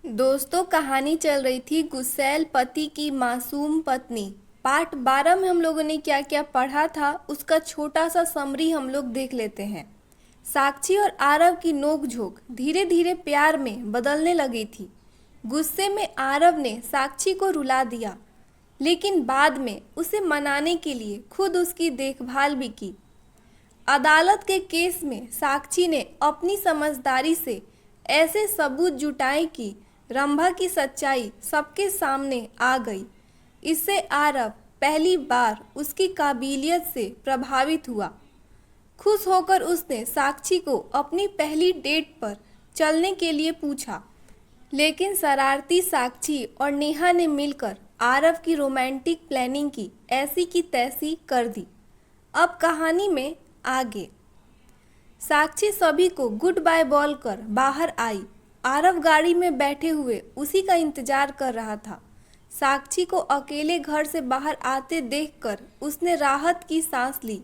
दोस्तों, कहानी चल रही थी गुस्सैल पति की मासूम पत्नी। पार्ट 12 में हम लोगों ने क्या क्या पढ़ा था उसका छोटा सा समरी हम लोग देख लेते हैं। साक्षी और आरव की नोकझोंक धीरे धीरे प्यार में बदलने लगी थी। गुस्से में आरव ने साक्षी को रुला दिया, लेकिन बाद में उसे मनाने के लिए खुद उसकी देखभाल भी की। अदालत के केस में साक्षी ने अपनी समझदारी से ऐसे सबूत जुटाए कि रंभा की सच्चाई सबके सामने आ गई। इससे आरव पहली बार उसकी काबिलियत से प्रभावित हुआ। खुश होकर उसने साक्षी को अपनी पहली डेट पर चलने के लिए पूछा, लेकिन शरारती साक्षी और नेहा ने मिलकर आरव की रोमांटिक प्लानिंग की ऐसी की तैसी कर दी। अब कहानी में आगे। साक्षी सभी को गुड बाय बोल कर बाहर आई। आरव गाड़ी में बैठे हुए उसी का इंतजार कर रहा था। साक्षी को अकेले घर से बाहर आते देखकर उसने राहत की सांस ली।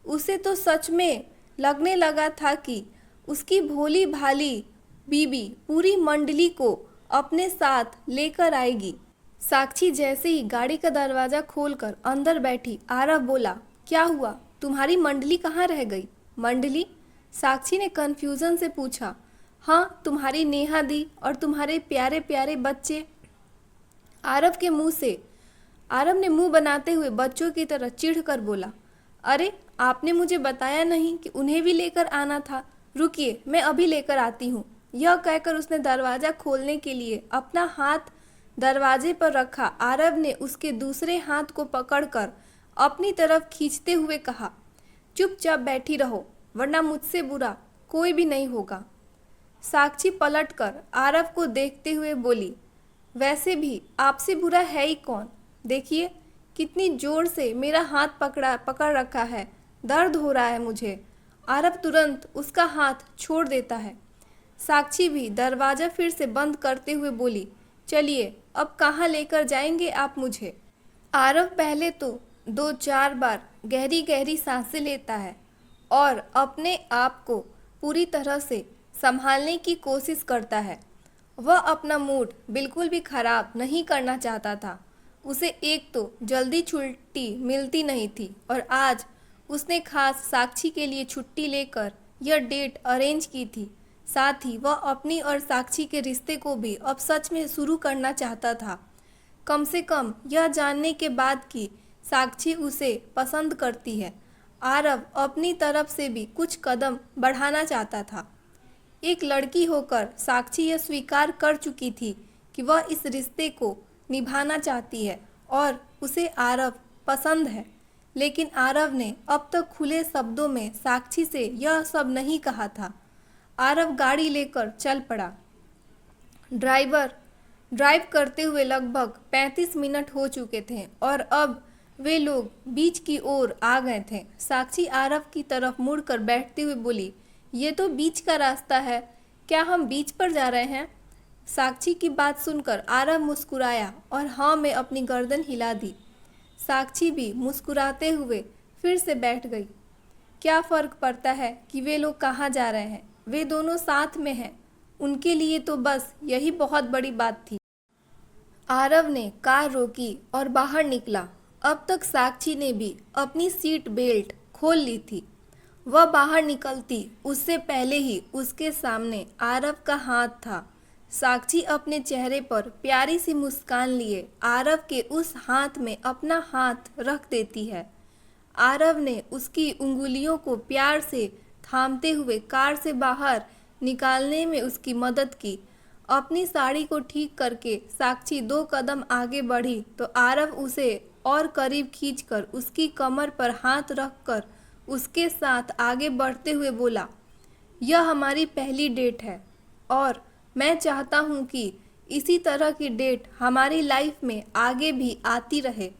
उसे तो सच में लगने लगा था कि उसकी भोली भाली बीबी पूरी मंडली को अपने साथ लेकर आएगी। साक्षी जैसे ही गाड़ी का दरवाज़ा खोलकर अंदर बैठी, आरव बोला, क्या हुआ? तुम्हारी मंडली कहाँ रह गई? मंडली? साक्षी ने कन्फ्यूज़न से पूछा। हाँ, तुम्हारी नेहा दी और तुम्हारे प्यारे प्यारे बच्चे। आरव ने मुंह बनाते हुए बच्चों की तरह चिढ़कर बोला, अरे आपने मुझे बताया नहीं कि उन्हें भी लेकर आना था। रुकिए, मैं अभी लेकर आती हूँ। यह कहकर उसने दरवाज़ा खोलने के लिए अपना हाथ दरवाजे पर रखा। आरव ने उसके दूसरे हाथ को पकड़कर अपनी तरफ खींचते हुए कहा, चुपचाप बैठी रहो, वरना मुझसे बुरा कोई भी नहीं होगा। साक्षी पलटकर आरव को देखते हुए बोली, वैसे भी आपसे बुरा है ही कौन? देखिए कितनी जोर से मेरा हाथ पकड़ रखा है, दर्द हो रहा है मुझे। आरव तुरंत उसका हाथ छोड़ देता है। साक्षी भी दरवाज़ा फिर से बंद करते हुए बोली, चलिए अब कहाँ लेकर जाएंगे आप मुझे? आरव पहले तो 2-4 बार गहरी गहरी सांसें लेता है और अपने आप को पूरी तरह से संभालने की कोशिश करता है। वह अपना मूड बिल्कुल भी खराब नहीं करना चाहता था। उसे एक तो जल्दी छुट्टी मिलती नहीं थी और आज उसने खास साक्षी के लिए छुट्टी लेकर यह डेट अरेंज की थी। साथ ही वह अपनी और साक्षी के रिश्ते को भी अब सच में शुरू करना चाहता था, कम से कम यह जानने के बाद कि साक्षी उसे पसंद करती है। आरव अपनी तरफ से भी कुछ कदम बढ़ाना चाहता था। एक लड़की होकर साक्षी यह स्वीकार कर चुकी थी कि वह इस रिश्ते को निभाना चाहती है और उसे आरव पसंद है, लेकिन आरव ने अब तक खुले शब्दों में साक्षी से यह सब नहीं कहा था। आरव गाड़ी लेकर चल पड़ा। ड्राइव करते हुए लगभग 35 मिनट हो चुके थे और अब वे लोग बीच की ओर आ गए थे। साक्षी आरव की तरफ मुड़कर बैठते हुए बोली, ये तो बीच का रास्ता है, क्या हम बीच पर जा रहे हैं? साक्षी की बात सुनकर आरव मुस्कुराया और हाँ में अपनी गर्दन हिला दी। साक्षी भी मुस्कुराते हुए फिर से बैठ गई। क्या फ़र्क पड़ता है कि वे लोग कहाँ जा रहे हैं? वे दोनों साथ में हैं। उनके लिए तो बस यही बहुत बड़ी बात थी। आरव ने कार रोकी और बाहर निकला। अब तक साक्षी ने भी अपनी सीट बेल्ट खोल ली थी। वह बाहर निकलती उससे पहले ही उसके सामने आरव का हाथ था। साक्षी अपने चेहरे पर प्यारी सी मुस्कान लिए आरव के उस हाथ में अपना हाथ रख देती है। आरव ने उसकी उंगलियों को प्यार से थामते हुए कार से बाहर निकालने में उसकी मदद की। अपनी साड़ी को ठीक करके साक्षी 2 कदम आगे बढ़ी तो आरव उसे और करीब खींचकर उसकी कमर पर हाथ रखकर उसके साथ आगे बढ़ते हुए बोला, यह हमारी पहली डेट है और मैं चाहता हूँ कि इसी तरह की डेट हमारी लाइफ में आगे भी आती रहे।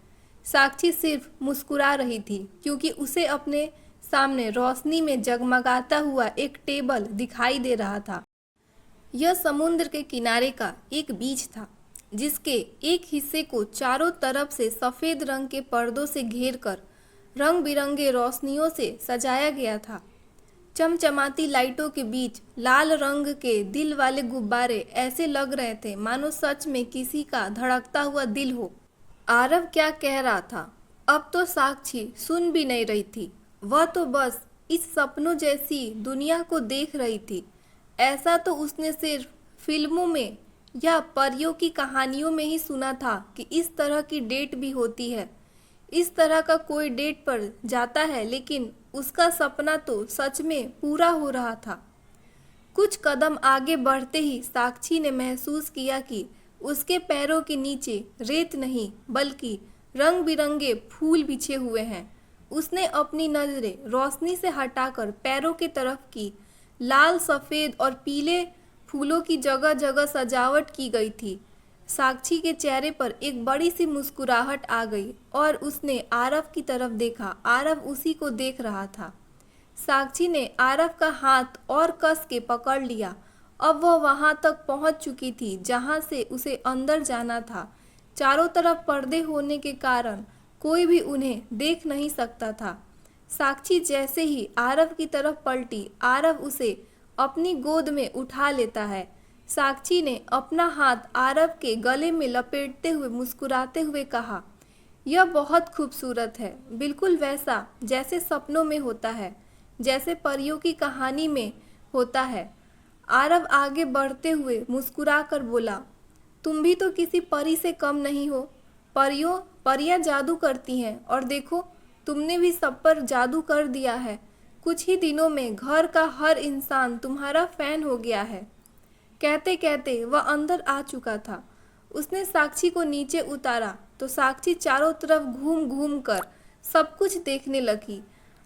साक्षी सिर्फ मुस्कुरा रही थी क्योंकि उसे अपने सामने रोशनी में जगमगाता हुआ एक टेबल दिखाई दे रहा था। यह समुद्र के किनारे का एक बीच था जिसके एक हिस्से को चारों तरफ से सफ़ेद रंग के पर्दों से घेरकर रंग बिरंगे रोशनियों से सजाया गया था। चमचमाती लाइटों के बीच लाल रंग के दिल वाले गुब्बारे ऐसे लग रहे थे मानो सच में किसी का धड़कता हुआ दिल हो। आरव क्या कह रहा था अब तो साक्षी सुन भी नहीं रही थी। वह तो बस इस सपनों जैसी दुनिया को देख रही थी। ऐसा तो उसने सिर्फ फिल्मों में या परियों की कहानियों में ही सुना था कि इस तरह की डेट भी होती है। इस तरह का कोई डेट पर जाता है, लेकिन उसका सपना तो सच में पूरा हो रहा था। कुछ कदम आगे बढ़ते ही साक्षी ने महसूस किया कि उसके पैरों के नीचे रेत नहीं बल्कि रंग बिरंगे फूल बिछे हुए हैं। उसने अपनी नज़रें रोशनी से हटाकर पैरों की तरफ की। लाल, सफ़ेद और पीले फूलों की जगह जगह सजावट की गई थी। साक्षी के चेहरे पर एक बड़ी सी मुस्कुराहट आ गई और उसने आरव की तरफ देखा। आरव उसी को देख रहा था। साक्षी ने आरव का हाथ और कस के पकड़ लिया। अब वह वहां तक पहुंच चुकी थी जहां से उसे अंदर जाना था। चारों तरफ पर्दे होने के कारण कोई भी उन्हें देख नहीं सकता था। साक्षी जैसे ही आरव की तरफ पलटी, आरव उसे अपनी गोद में उठा लेता है। साक्षी ने अपना हाथ आरव के गले में लपेटते हुए मुस्कुराते हुए कहा, यह बहुत खूबसूरत है, बिल्कुल वैसा जैसे सपनों में होता है, जैसे परियों की कहानी में होता है। आरव आगे बढ़ते हुए मुस्कुराकर बोला, तुम भी तो किसी परी से कम नहीं हो। परियां जादू करती हैं और देखो तुमने भी सब पर जादू कर दिया है। कुछ ही दिनों में घर का हर इंसान तुम्हारा फैन हो गया है। कहते कहते वह अंदर आ चुका था। उसने साक्षी को नीचे उतारा तो साक्षी चारों तरफ घूम घूम कर सब कुछ देखने लगी।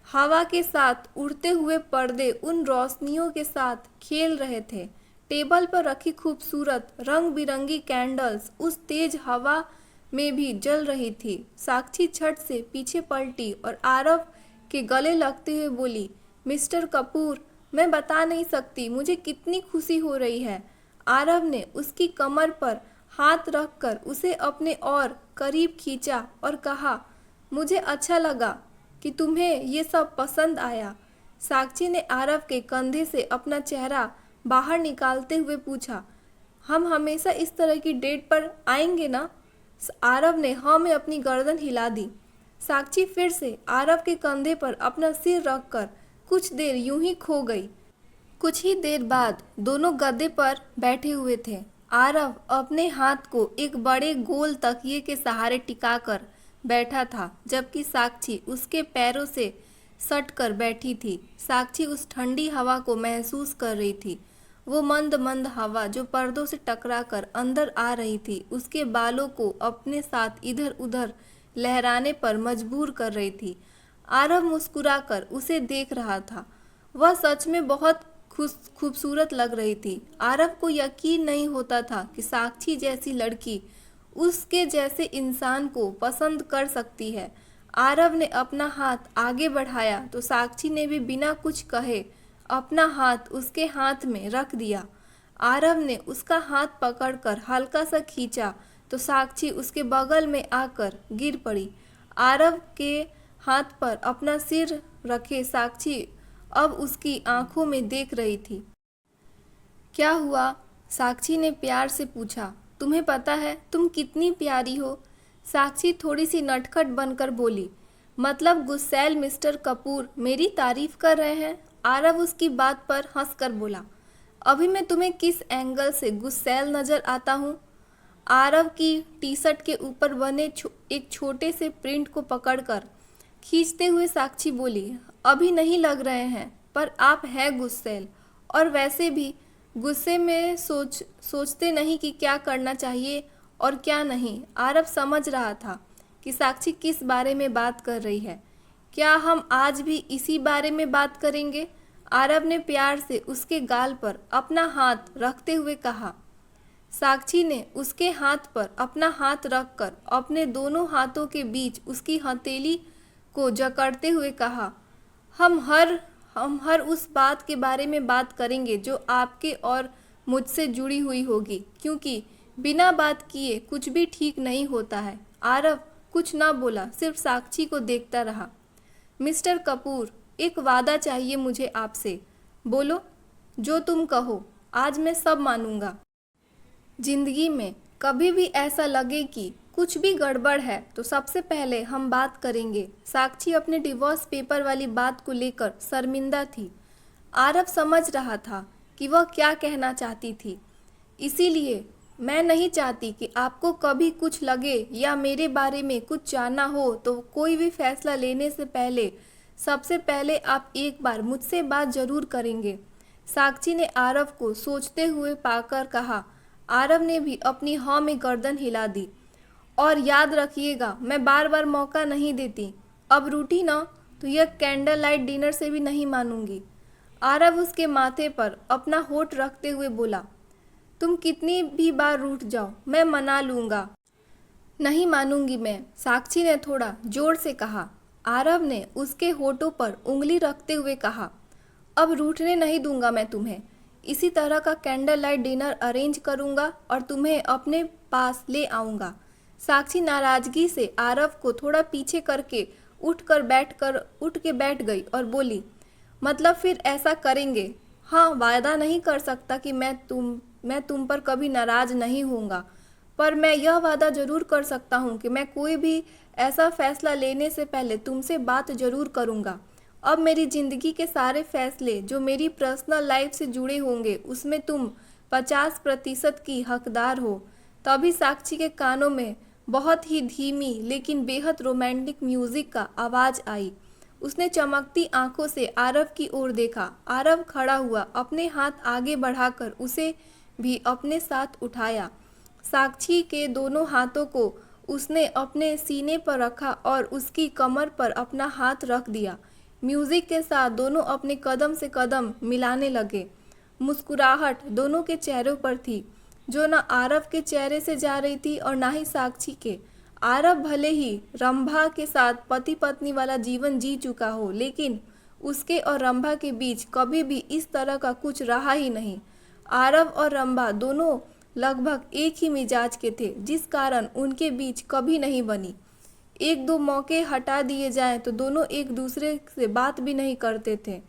हवा के साथ उड़ते हुए पर्दे उन रोशनियों के साथ खेल रहे थे। टेबल पर रखी खूबसूरत रंग बिरंगी कैंडल्स उस तेज हवा में भी जल रही थी। साक्षी झट से पीछे पलटी और आरव के गले लगते हुए बोली, मिस्टर कपूर, मैं बता नहीं सकती मुझे कितनी खुशी हो रही है। आरव ने उसकी कमर पर हाथ रखकर उसे अपने और करीब खींचा और कहा, मुझे अच्छा लगा कि तुम्हें ये सब पसंद आया। साक्षी ने आरव के कंधे से अपना चेहरा बाहर निकालते हुए पूछा, हम हमेशा इस तरह की डेट पर आएंगे ना? आरव ने हाँ में अपनी गर्दन हिला दी। साक्षी फिर से आरव के कंधे पर अपना सिर रखकर कुछ देर यूं ही खो गई। कुछ ही देर बाद दोनों गद्दे पर बैठे हुए थे। आरव अपने हाथ को एक बड़े गोल तकिए के सहारे टिकाकर बैठा था, जबकि साक्षी उसके पैरों से सटकर बैठी थी। साक्षी उस ठंडी हवा को महसूस कर रही थी। वो मंद मंद हवा जो पर्दों से टकराकर अंदर आ रही थी, उसके बालों को अपने साथ इधर उधर लहराने पर मजबूर कर रही थी। आरव मुस्कुराकर उसे देख रहा था। वह सच में बहुत खूबसूरत लग रही थी। आरव को यकीन नहीं होता था कि साक्षी जैसी लड़की उसके जैसे इंसान को पसंद कर सकती है। आरव ने अपना हाथ आगे बढ़ाया तो साक्षी ने भी बिना कुछ कहे अपना हाथ उसके हाथ में रख दिया। आरव ने उसका हाथ पकड़कर हल्का सा खींचा तो साक्षी उसके बगल में आकर गिर पड़ी। आरव के हाथ पर अपना सिर रखे साक्षी अब उसकी आंखों में देख रही थी। क्या हुआ? साक्षी ने प्यार से पूछा। तुम्हें पता है तुम कितनी प्यारी हो? साक्षी थोड़ी सी नटखट बनकर बोली। मतलब गुस्सैल मिस्टर कपूर मेरी तारीफ कर रहे हैं? आरव उसकी बात पर हंसकर बोला। अभी मैं तुम्हें किस एंगल से गुस्सैल नजर आता हूँ? आरव की टी शर्ट के ऊपर बने एक छोटे से प्रिंट को पकड़कर खींचते हुए साक्षी बोली, अभी नहीं लग रहे हैं, पर आप हैं गुस्सैल। और वैसे भी गुस्से में सोचते नहीं कि क्या करना चाहिए और क्या नहीं। आरव समझ रहा था कि साक्षी किस बारे में बात कर रही है। क्या हम आज भी इसी बारे में बात करेंगे? आरव ने प्यार से उसके गाल पर अपना हाथ रखते हुए कहा। साक्षी ने उसके हाथ पर अपना हाथ रखकर अपने दोनों हाथों के बीच उसकी हथेली को जकड़ते हुए कहा, हम हर उस बात के बारे में बात करेंगे जो आपके और मुझसे जुड़ी हुई होगी, क्योंकि बिना बात किए कुछ भी ठीक नहीं होता है। आरव कुछ ना बोला, सिर्फ साक्षी को देखता रहा। मिस्टर कपूर, एक वादा चाहिए मुझे आपसे। बोलो, जो तुम कहो, आज मैं सब मानूंगा। जिंदगी में कभी भी ऐसा लगे कि कुछ भी गड़बड़ है तो सबसे पहले हम बात करेंगे। साक्षी अपने डिवोर्स पेपर वाली बात को लेकर शर्मिंदा थी। आरव समझ रहा था कि वह क्या कहना चाहती थी। इसीलिए मैं नहीं चाहती कि आपको कभी कुछ लगे या मेरे बारे में कुछ जानना हो तो कोई भी फैसला लेने से पहले सबसे पहले आप एक बार मुझसे बात जरूर करेंगे। साक्षी ने आरव को सोचते हुए पाकर कहा। आरव ने भी अपनी हाँ में गर्दन हिला दी। और याद रखिएगा, मैं बार बार मौका नहीं देती। अब रूठी ना तो यह कैंडल लाइट डिनर से भी नहीं मानूंगी। आरव उसके माथे पर अपना होठ रखते हुए बोला, तुम कितनी भी बार रूठ जाओ, मैं मना लूंगा। नहीं मानूंगी मैं, साक्षी ने थोड़ा जोर से कहा। आरव ने उसके होठों पर उंगली रखते हुए कहा, अब रूठने नहीं दूंगा मैं तुम्हें। इसी तरह का कैंडल लाइट डिनर अरेंज करूंगा और तुम्हें अपने पास ले आऊंगा। साक्षी नाराजगी से आरव को थोड़ा पीछे करके उठ के बैठ गई और बोली, मतलब फिर ऐसा करेंगे? हाँ, वायदा नहीं कर सकता कि मैं तुम पर कभी नाराज नहीं होऊंगा, पर मैं यह वादा जरूर कर सकता हूँ कि मैं कोई भी ऐसा फैसला लेने से पहले तुमसे बात जरूर करूँगा। अब मेरी ज़िंदगी के सारे फैसले जो मेरी पर्सनल लाइफ से जुड़े होंगे उसमें तुम 50% की हकदार हो। तभी साक्षी के कानों में बहुत ही धीमी लेकिन बेहद रोमांटिक म्यूजिक का आवाज़ आई। उसने चमकती आंखों से आरव की ओर देखा। आरव खड़ा हुआ, अपने हाथ आगे बढ़ाकर उसे भी अपने साथ उठाया। साक्षी के दोनों हाथों को उसने अपने सीने पर रखा और उसकी कमर पर अपना हाथ रख दिया। म्यूजिक के साथ दोनों अपने कदम से कदम मिलाने लगे। मुस्कुराहट दोनों के चेहरों पर थी, जो न आरव के चेहरे से जा रही थी और ना ही साक्षी के। आरव भले ही रंभा के साथ पति पत्नी वाला जीवन जी चुका हो, लेकिन उसके और रंभा के बीच कभी भी इस तरह का कुछ रहा ही नहीं। आरव और रंभा दोनों लगभग एक ही मिजाज के थे, जिस कारण उनके बीच कभी नहीं बनी। एक दो मौके हटा दिए जाएं तो दोनों एक दूसरे से बात भी नहीं करते थे।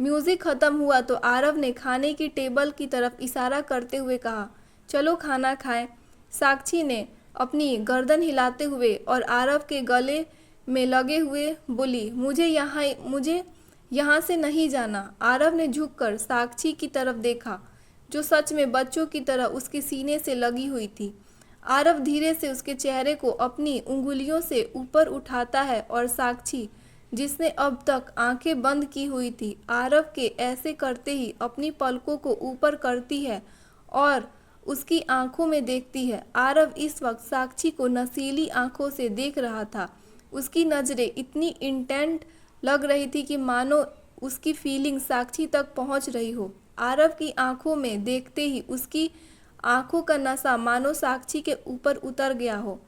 म्यूजिक खत्म हुआ तो आरव ने खाने की टेबल की तरफ इशारा करते हुए कहा, चलो खाना खाएं। साक्षी ने अपनी गर्दन हिलाते हुए और आरव के गले में लगे हुए बोली, मुझे यहाँ से नहीं जाना। आरव ने झुककर साक्षी की तरफ देखा, जो सच में बच्चों की तरह उसके सीने से लगी हुई थी। आरव धीरे से उसके चेहरे को अपनी उंगलियों से ऊपर उठाता है और साक्षी, जिसने अब तक आंखें बंद की हुई थी, आरव के ऐसे करते ही अपनी पलकों को ऊपर करती है और उसकी आंखों में देखती है। आरव इस वक्त साक्षी को नशीली आंखों से देख रहा था। उसकी नज़रें इतनी इंटेंट लग रही थी कि मानो उसकी फीलिंग साक्षी तक पहुंच रही हो। आरव की आंखों में देखते ही उसकी आंखों का नशा मानो साक्षी के ऊपर उतर गया हो।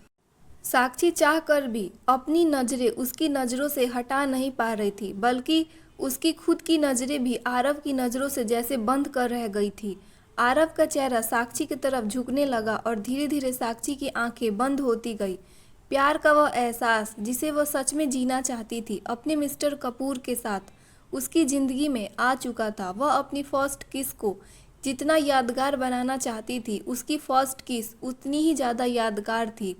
साक्षी चाहकर भी अपनी नज़रें उसकी नज़रों से हटा नहीं पा रही थी, बल्कि उसकी खुद की नज़रें भी आरव की नज़रों से जैसे बंद कर रह गई थी। आरव का चेहरा साक्षी की तरफ झुकने लगा और धीरे धीरे साक्षी की आंखें बंद होती गई। प्यार का वह एहसास जिसे वह सच में जीना चाहती थी अपने मिस्टर कपूर के साथ, उसकी ज़िंदगी में आ चुका था। वह अपनी फर्स्ट किस को जितना यादगार बनाना चाहती थी, उसकी फर्स्ट किस उतनी ही ज़्यादा यादगार थी।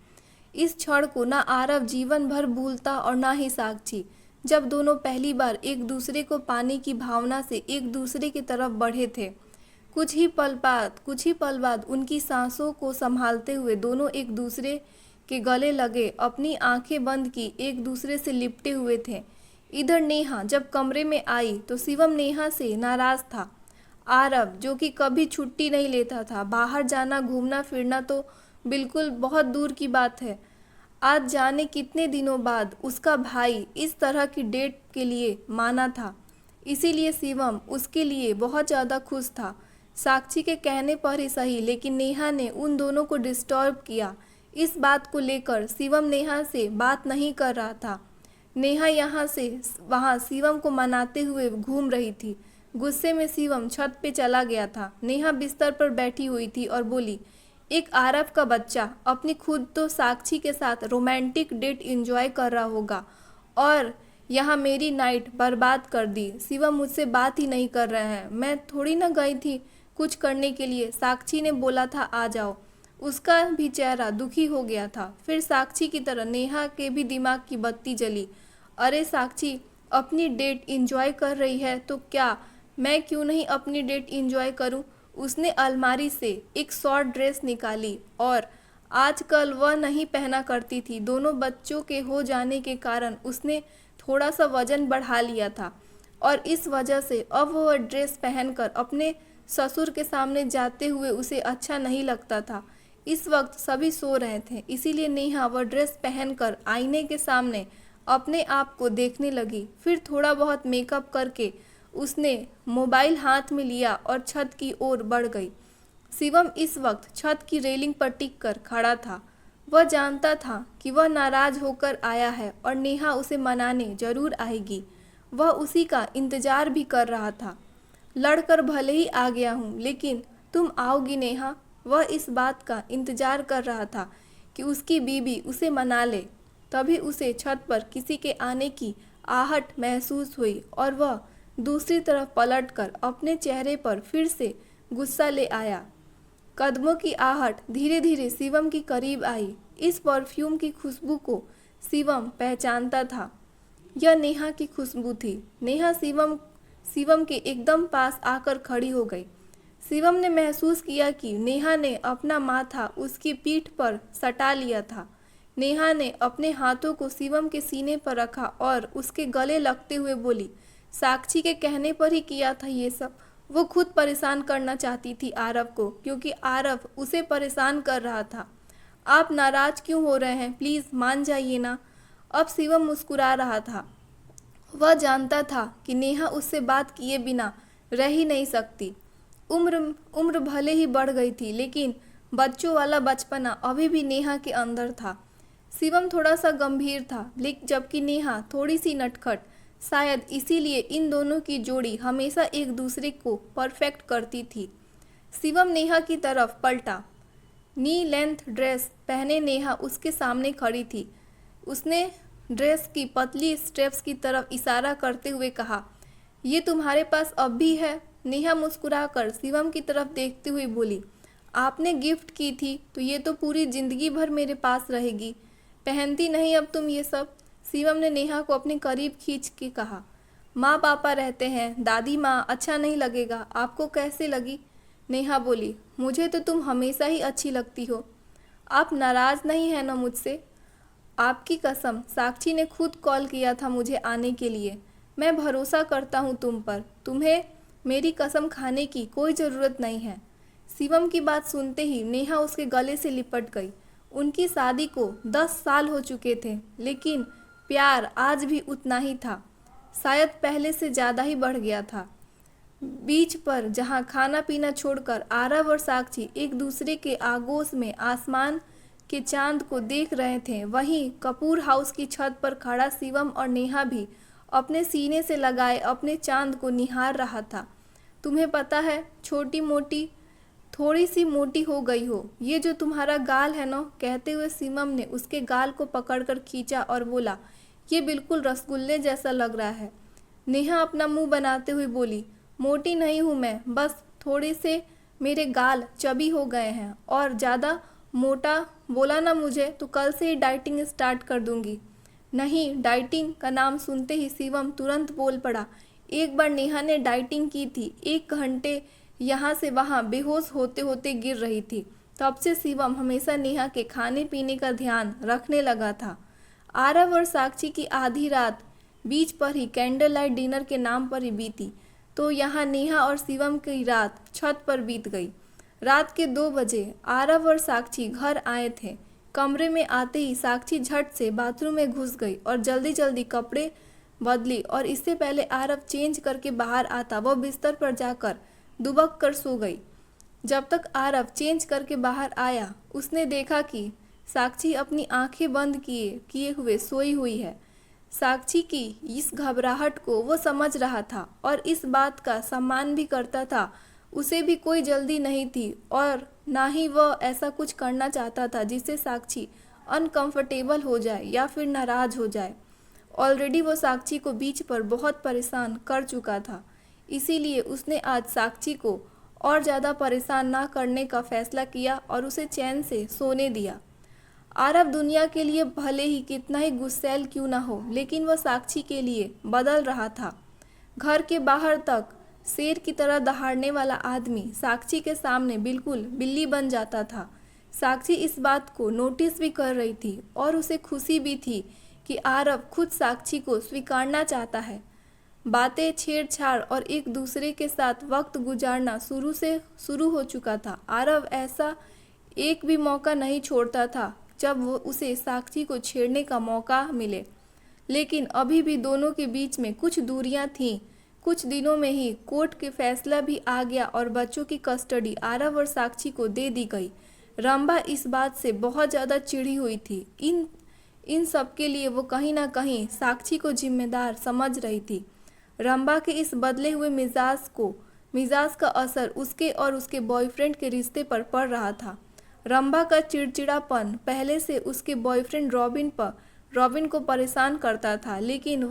इस क्षण को ना आरव जीवन भर भूलता और ना ही साक्षी, जब दोनों पहली बार एक दूसरे को पाने की भावना से एक दूसरे की तरफ बढ़े थे। कुछ ही पल बाद उनकी सांसों को संभालते हुए दोनों एक दूसरे के गले लगे, अपनी आंखें बंद की, एक दूसरे से लिपटे हुए थे। इधर नेहा जब कमरे में आई तो शिवम नेहा से नाराज था। आरव, जो कि कभी छुट्टी नहीं लेता था, बाहर जाना घूमना फिरना तो बिल्कुल बहुत दूर की बात है, आज जाने कितने दिनों बाद उसका भाई इस तरह की डेट के लिए माना था। इसीलिए शिवम उसके लिए बहुत ज़्यादा खुश था। साक्षी के कहने पर ही सही, लेकिन नेहा ने उन दोनों को डिस्टर्ब किया। इस बात को लेकर शिवम नेहा से बात नहीं कर रहा था। नेहा यहाँ से वहाँ शिवम को मनाते हुए घूम रही थी। गुस्से में शिवम छत पे चला गया था। नेहा बिस्तर पर बैठी हुई थी और बोली, एक आरव का बच्चा अपनी खुद तो साक्षी के साथ रोमांटिक डेट एंजॉय कर रहा होगा और यहाँ मेरी नाइट बर्बाद कर दी। शिवम मुझसे बात ही नहीं कर रहे हैं। मैं थोड़ी ना गई थी कुछ करने के लिए, साक्षी ने बोला था आ जाओ। उसका भी चेहरा दुखी हो गया था। फिर साक्षी की तरह नेहा के भी दिमाग की बत्ती जली। अरे साक्षी अपनी डेट इंजॉय कर रही है तो क्या मैं क्यों नहीं अपनी डेट इंजॉय करूं? उसने अलमारी से एक शॉर्ट ड्रेस निकाली और आजकल वह नहीं पहना करती थी। दोनों बच्चों के हो जाने के कारण उसने थोड़ा सा वजन बढ़ा लिया था और इस वजह से अब वह ड्रेस पहनकर अपने ससुर के सामने जाते हुए उसे अच्छा नहीं लगता था। इस वक्त सभी सो रहे थे, इसीलिए नेहा वह ड्रेस पहनकर आईने के सामने अपने आप को देखने लगी। फिर थोड़ा बहुत मेकअप करके उसने मोबाइल हाथ में लिया और छत की ओर बढ़ गई। शिवम इस वक्त छत की रेलिंग पर टिक कर खड़ा था। वह जानता था कि वह नाराज होकर आया है और नेहा उसे मनाने जरूर आएगी। वह उसी का इंतजार भी कर रहा था। लड़कर भले ही आ गया हूँ, लेकिन तुम आओगी नेहा। वह इस बात का इंतजार कर रहा था कि उसकी बीबी उसे मना ले। तभी उसे छत पर किसी के आने की आहट महसूस हुई और वह दूसरी तरफ पलटकर अपने चेहरे पर फिर से गुस्सा ले आया। कदमों की आहट धीरे धीरे शिवम की करीब आई। इस परफ्यूम की खुशबू को शिवम पहचानता था। यह नेहा की खुशबू थी। नेहा शिवम के एकदम पास आकर खड़ी हो गई। शिवम ने महसूस किया कि नेहा ने अपना माथा उसकी पीठ पर सटा लिया था। नेहा ने अपने हाथों को शिवम के सीने पर रखा और उसके गले लगते हुए बोली, साक्षी के कहने पर ही किया था ये सब। वो खुद परेशान करना चाहती थी आरव को, क्योंकि आरव उसे परेशान कर रहा था। आप नाराज क्यों हो रहे हैं? प्लीज़ मान जाइए ना। अब शिवम मुस्कुरा रहा था। वह जानता था कि नेहा उससे बात किए बिना रह ही नहीं सकती। उम्र भले ही बढ़ गई थी, लेकिन बच्चों वाला बचपना अभी भी नेहा के अंदर था। शिवम थोड़ा सा गंभीर था, लेकिन जबकि नेहा थोड़ी सी नटखट। शायद इसीलिए इन दोनों की जोड़ी हमेशा एक दूसरे को परफेक्ट करती थी। शिवम नेहा की तरफ पलटा। नी लेंथ ड्रेस पहने नेहा उसके सामने खड़ी थी। उसने ड्रेस की पतली स्ट्रेप्स की तरफ इशारा करते हुए कहा, ये तुम्हारे पास अब भी है? नेहा मुस्कुराकर शिवम की तरफ देखते हुए बोली, आपने गिफ्ट की थी तो ये तो पूरी जिंदगी भर मेरे पास रहेगी। पहनती नहीं अब तुम ये सब? शिवम ने नेहा को अपने करीब खींच के कहा। माँ पापा रहते हैं, दादी माँ, अच्छा नहीं लगेगा। आपको कैसे लगी? नेहा बोली, मुझे तो तुम हमेशा ही अच्छी लगती हो। आप नाराज नहीं है ना मुझसे? आपकी कसम, साक्षी ने खुद कॉल किया था मुझे आने के लिए। मैं भरोसा करता हूँ तुम पर। तुम्हें मेरी कसम खाने की कोई ज़रूरत नहीं है। शिवम की बात सुनते ही नेहा उसके गले से लिपट गई। उनकी शादी को 10 साल हो चुके थे, लेकिन प्यार आज भी उतना ही था, शायद पहले से ज़्यादा ही बढ़ गया था। बीच पर जहाँ खाना पीना छोड़कर आरव और साक्षी एक दूसरे के आगोश में आसमान के चांद को देख रहे थे, वहीं कपूर हाउस की छत पर खड़ा शिवम और नेहा भी अपने सीने से लगाए अपने चांद को निहार रहा था। तुम्हें पता है, छोटी मोटी थोड़ी सी मोटी हो गई हो। ये जो तुम्हारा गाल है ना, कहते हुए शिवम ने उसके गाल को पकड़कर खींचा और बोला, ये बिल्कुल रसगुल्ले जैसा लग रहा है। नेहा अपना मुंह बनाते हुए बोली, मोटी नहीं हूँ मैं, बस थोड़े से मेरे गाल चबी हो गए हैं और ज़्यादा मोटा बोला ना मुझे तो कल से ही डाइटिंग स्टार्ट कर दूंगी। नहीं, डाइटिंग का नाम सुनते ही शिवम तुरंत बोल पड़ा। एक बार नेहा ने डाइटिंग की थी, 1 घंटे यहाँ से वहाँ बेहोश होते होते गिर रही थी। तब से शिवम हमेशा नेहा के खाने पीने का ध्यान रखने लगा था। आरव और साक्षी की आधी रात बीच पर ही कैंडल लाइट डिनर के नाम पर ही बीती, तो यहाँ नेहा और शिवम की रात छत पर बीत गई। रात के 2 बजे आरव और साक्षी घर आए थे। कमरे में आते ही साक्षी झट से बाथरूम में घुस गई और जल्दी जल्दी कपड़े बदली, और इससे पहले आरव चेंज करके बाहर आता वह बिस्तर पर जाकर दुबक कर सो गई। जब तक आरव चेंज करके बाहर आया, उसने देखा कि साक्षी अपनी आंखें बंद किए हुए सोई हुई है। साक्षी की इस घबराहट को वो समझ रहा था और इस बात का सम्मान भी करता था। उसे भी कोई जल्दी नहीं थी और ना ही वह ऐसा कुछ करना चाहता था जिससे साक्षी अनकंफर्टेबल हो जाए या फिर नाराज हो जाए। ऑलरेडी वो साक्षी को बीच पर बहुत परेशान कर चुका था। इसीलिए उसने आज साक्षी को और ज़्यादा परेशान ना करने का फैसला किया और उसे चैन से सोने दिया। आरव दुनिया के लिए भले ही कितना ही गुस्सैल क्यों ना हो, लेकिन वह साक्षी के लिए बदल रहा था। घर के बाहर तक शेर की तरह दहाड़ने वाला आदमी साक्षी के सामने बिल्कुल बिल्ली बन जाता था। साक्षी इस बात को नोटिस भी कर रही थी और उसे खुशी भी थी कि आरव खुद साक्षी को स्वीकारना चाहता है। बातें, छेड़छाड़ और एक दूसरे के साथ वक्त गुजारना शुरू हो चुका था। आरव ऐसा एक भी मौका नहीं छोड़ता था जब वो उसे साक्षी को छेड़ने का मौका मिले। लेकिन अभी भी दोनों के बीच में कुछ दूरियां थीं। कुछ दिनों में ही कोर्ट के फैसला भी आ गया और बच्चों की कस्टडी आरव और साक्षी को दे दी गई। रंभा इस बात से बहुत ज़्यादा चिढ़ी हुई थी। इन सब के लिए वो कहीं ना कहीं साक्षी को जिम्मेदार समझ रही थी। रंभा के इस बदले हुए मिजाज का असर उसके और उसके बॉयफ्रेंड के रिश्ते पर पड़ रहा था। रंभा का चिड़चिड़ापन पहले से उसके बॉयफ्रेंड रॉबिन को परेशान करता था, लेकिन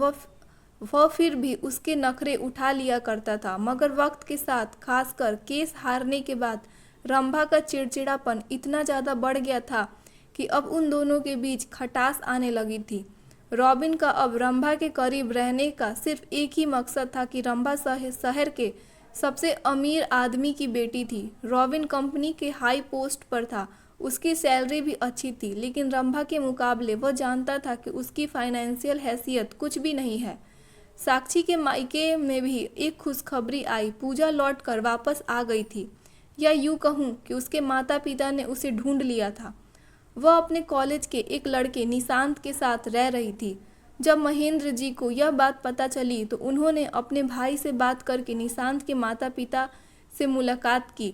वह फिर भी उसके नखरे उठा लिया करता था। मगर वक्त के साथ, खासकर केस हारने के बाद, रंभा का चिड़चिड़ापन इतना ज़्यादा बढ़ गया था कि अब उन दोनों के बीच खटास आने लगी थी। रॉबिन का अब रंभा के करीब रहने का सिर्फ एक ही मकसद था कि रंभा शहर के सबसे अमीर आदमी की बेटी थी। रॉबिन कंपनी के हाई पोस्ट पर था, उसकी सैलरी भी अच्छी थी, लेकिन रंभा के मुकाबले वह जानता था कि उसकी फाइनेंशियल हैसियत कुछ भी नहीं है। साक्षी के मायके में भी एक खुशखबरी आई। पूजा लौट कर वापस आ गई थी, या यूँ कहूँ कि उसके माता पिता ने उसे ढूंढ लिया था। वह अपने कॉलेज के एक लड़के निशांत के साथ रह रही थी। जब महेंद्र जी को यह बात पता चली तो उन्होंने अपने भाई से बात करके निशांत के माता पिता से मुलाकात की।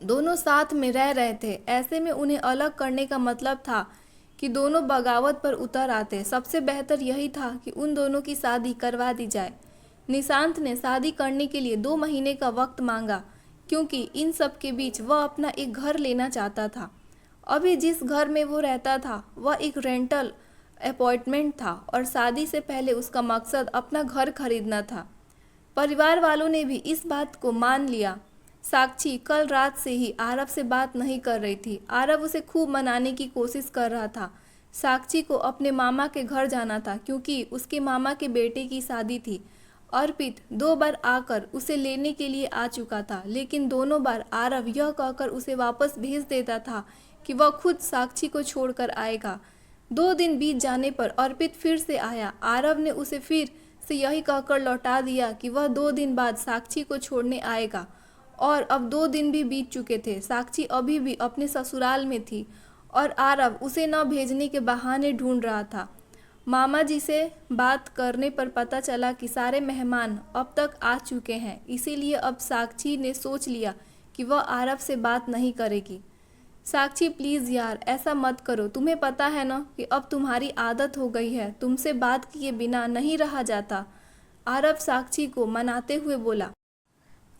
दोनों साथ में रह रहे थे, ऐसे में उन्हें अलग करने का मतलब था कि दोनों बगावत पर उतर आते। सबसे बेहतर यही था कि उन दोनों की शादी करवा दी जाए। निशांत ने शादी करने के लिए 2 महीने का वक्त मांगा, क्योंकि इन सब के बीच वह अपना एक घर लेना चाहता था। अभी जिस घर में वो रहता था वह एक रेंटल अपार्टमेंट था और शादी से पहले उसका मकसद अपना घर खरीदना था। परिवार वालों ने भी इस बात को मान लिया। साक्षी कल रात से ही आरव से बात नहीं कर रही थी। आरव उसे खूब मनाने की कोशिश कर रहा था। साक्षी को अपने मामा के घर जाना था, क्योंकि उसके मामा के बेटे की शादी थी। अर्पित 2 बार आकर उसे लेने के लिए आ चुका था, लेकिन दोनों बार आरव यह कहकर उसे वापस भेज देता था कि वह खुद साक्षी को छोड़कर आएगा। 2 दिन बीत जाने पर अर्पित फिर से आया। आरव ने उसे फिर से यही कहकर लौटा दिया कि वह 2 दिन बाद साक्षी को छोड़ने आएगा, और अब 2 दिन भी बीत चुके थे। साक्षी अभी भी अपने ससुराल में थी और आरव उसे न भेजने के बहाने ढूंढ रहा था। मामा जी से बात करने पर पता चला कि सारे मेहमान अब तक आ चुके हैं, इसीलिए अब साक्षी ने सोच लिया कि वह आरव से बात नहीं करेगी। साक्षी प्लीज़ यार, ऐसा मत करो। तुम्हें पता है ना कि अब तुम्हारी आदत हो गई है, तुमसे बात किए बिना नहीं रहा जाता। आरव साक्षी को मनाते हुए बोला।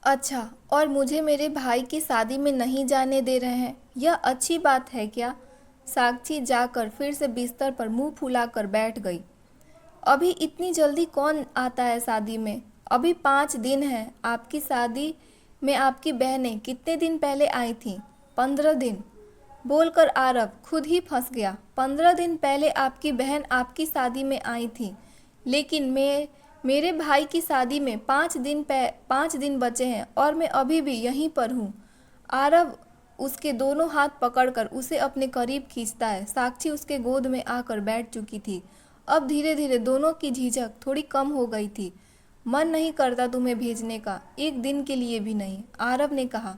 अच्छा, और मुझे मेरे भाई की शादी में नहीं जाने दे रहे हैं, यह अच्छी बात है क्या? साक्षी जाकर फिर से बिस्तर पर मुंह फुलाकर बैठ गई। अभी इतनी जल्दी कौन आता है शादी में? अभी 5 दिन हैं। आपकी शादी में आपकी बहनें कितने दिन पहले आई थीं? 15 दिन। बोलकर आरव खुद ही फंस गया। 15 दिन पहले आपकी बहन आपकी शादी में आई थी, लेकिन मेरे भाई की शादी में 5 दिन बचे हैं और मैं अभी भी यहीं पर हूँ। आरव उसके दोनों हाथ पकड़कर उसे अपने करीब खींचता है। साक्षी उसके गोद में आकर बैठ चुकी थी। अब धीरे धीरे दोनों की झिझक थोड़ी कम हो गई थी। मन नहीं करता तुम्हें भेजने का, एक दिन के लिए भी नहीं, आरव ने कहा।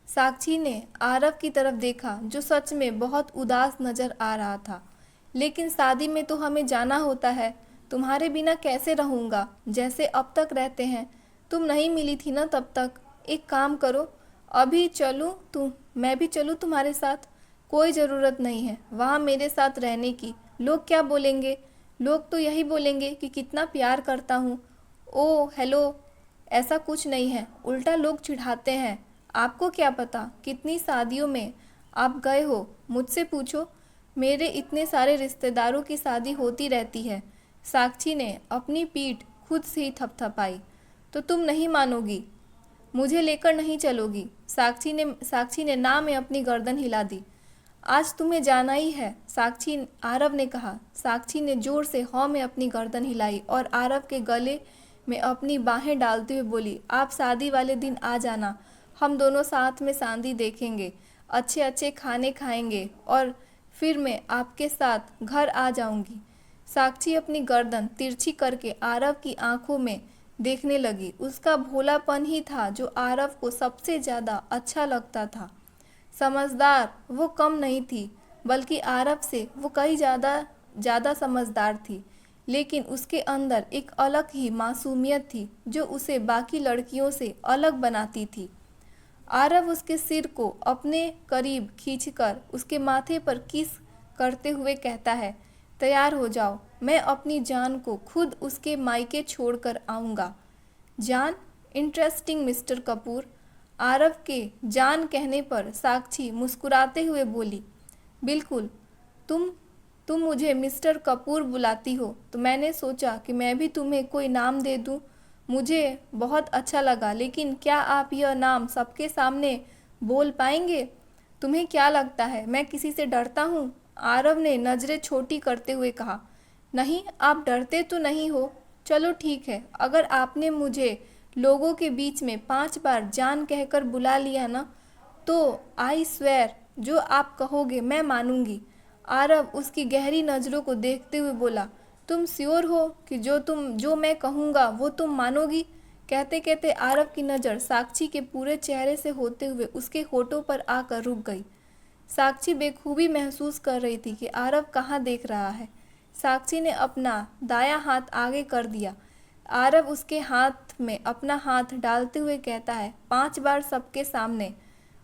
साक्षी ने आरव की तरफ देखा, जो सच में बहुत उदास नजर आ रहा था। लेकिन शादी में तो हमें जाना होता है, तुम्हारे बिना कैसे रहूँगा, जैसे अब तक रहते हैं। तुम नहीं मिली थी ना तब तक। एक काम करो, अभी चलूँ मैं भी चलूँ तुम्हारे साथ? कोई ज़रूरत नहीं है वहाँ मेरे साथ रहने की। लोग क्या बोलेंगे? लोग तो यही बोलेंगे कि कितना प्यार करता हूँ। ओह हेलो, ऐसा कुछ नहीं है, उल्टा लोग चिढ़ाते हैं। आपको क्या पता कितनी शादियों में आप गए हो, मुझसे पूछो। मेरे इतने सारे रिश्तेदारों की शादी होती रहती है, साक्षी ने अपनी पीठ खुद से ही थपथपाई। तो तुम नहीं मानोगी, मुझे लेकर नहीं चलोगी? साक्षी ने ना में अपनी गर्दन हिला दी। आज तुम्हें जाना ही है, आरव ने कहा। साक्षी ने जोर से हाँ में अपनी गर्दन हिलाई और आरव के गले में अपनी बाहें डालते हुए बोली, आप शादी वाले दिन आ जाना, हम दोनों साथ में शादी देखेंगे, अच्छे अच्छे खाने खाएंगे और फिर मैं आपके साथ घर आ जाऊंगी। साक्षी अपनी गर्दन तिरछी करके आरव की आंखों में देखने लगी। उसका भोलापन ही था जो आरव को सबसे ज़्यादा अच्छा लगता था। समझदार वो कम नहीं थी, बल्कि आरव से वो कई ज़्यादा समझदार थी। लेकिन उसके अंदर एक अलग ही मासूमियत थी जो उसे बाकी लड़कियों से अलग बनाती थी। आरव उसके सिर को अपने करीब खींचकर उसके माथे पर किस करते हुए कहता है, तैयार हो जाओ, मैं अपनी जान को खुद उसके मायके छोड़कर आऊँगा। जान? Interesting mister Kapoor. आरव के जान कहने पर साक्षी मुस्कुराते हुए बोली, बिल्कुल। तुम मुझे मिस्टर कपूर बुलाती हो तो मैंने सोचा कि मैं भी तुम्हें कोई नाम दे दूं। मुझे बहुत अच्छा लगा, लेकिन क्या आप यह नाम सबके सामने बोल पाएंगे? तुम्हें क्या लगता है मैं किसी से डरता हूँ? आरव ने नज़रें छोटी करते हुए कहा। नहीं, आप डरते तो नहीं हो। चलो ठीक है, अगर आपने मुझे लोगों के बीच में 5 बार जान कहकर बुला लिया ना, तो आई स्वेयर जो आप कहोगे मैं मानूंगी। आरव उसकी गहरी नज़रों को देखते हुए बोला, तुम श्योर हो कि जो मैं कहूँगा वो तुम मानोगी? कहते कहते आरव की नज़र साक्षी के पूरे चेहरे से होते हुए उसके होठों पर आकर रुक गई। साक्षी बेखूबी महसूस कर रही थी कि आरव कहाँ देख रहा है। साक्षी ने अपना दायां हाथ आगे कर दिया। आरव उसके हाथ में अपना हाथ डालते हुए कहता है, 5 बार सबके सामने,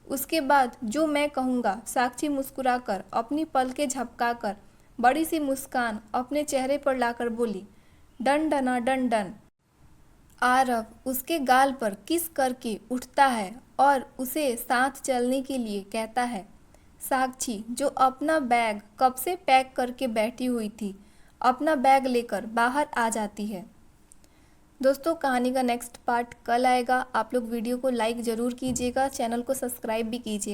उसके बाद जो मैं कहूँगा। साक्षी मुस्कुराकर अपनी पलकें झपकाकर बड़ी सी मुस्कान अपने चेहरे पर लाकर बोली, डन डना डन डन। आरव उसके गाल पर किस करके उठता है और उसे साथ चलने के लिए कहता है। साक्षी जो अपना बैग कब से पैक करके बैठी हुई थी, अपना बैग लेकर बाहर आ जाती है। दोस्तों, कहानी का नेक्स्ट पार्ट कल आएगा। आप लोग वीडियो को लाइक ज़रूर कीजिएगा, चैनल को सब्सक्राइब भी कीजिए।